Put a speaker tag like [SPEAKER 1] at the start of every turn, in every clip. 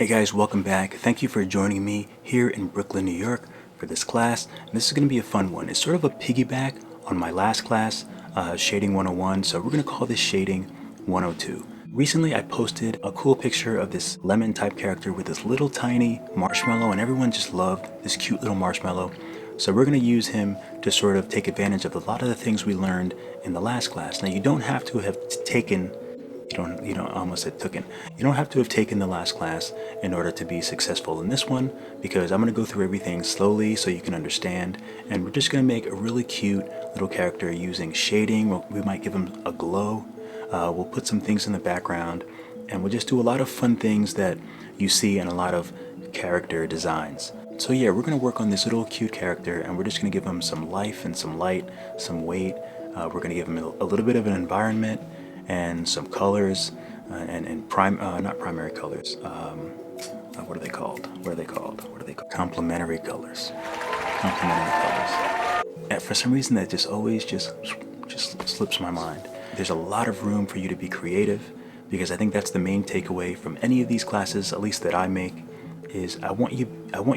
[SPEAKER 1] Hey guys, welcome back. Thank you for joining me here in Brooklyn, New York for this class. And this is going to be a fun one. It's sort of a piggyback on my last class, Shading 101. So we're going to call this Shading 102. Recently I posted a cool picture of this lemon type character with this little tiny marshmallow, and everyone just loved this cute little marshmallow. So we're going to use him to sort of take advantage of a lot of the things we learned in the last class. Now you don't have to have taken I almost said tooken. You don't have to have taken the last class in order to be successful in this one, because I'm going to go through everything slowly so you can understand, and we're just going to make a really cute little character using shading. We might give him a glow. We'll put some things in the background, and we'll just do a lot of fun things that you see in a lot of character designs. So yeah, we're going to work on this little cute character, and we're just going to give him some life and some light, some weight. We're going to give him a little bit of an environment and some colors, not primary colors. What are they called? Complementary colors. And for some reason, that just always just slips my mind. There's a lot of room for you to be creative, because I think that's the main takeaway from any of these classes, at least that I make, is I want you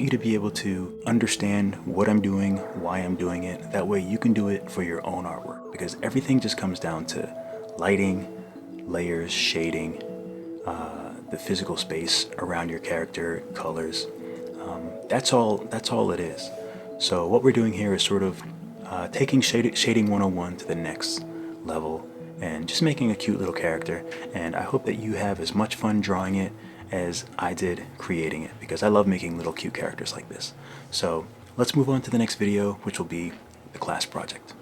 [SPEAKER 1] to be able to understand what I'm doing, why I'm doing it. That way you can do it for your own artwork, because everything just comes down to lighting, layers, shading, the physical space around your character, colors. That's all it is. So what we're doing here is sort of taking Shading 101 to the next level and just making a cute little character. And I hope that you have as much fun drawing it as I did creating it, because I love making little cute characters like this. So let's move on to the next video, which will be the class project.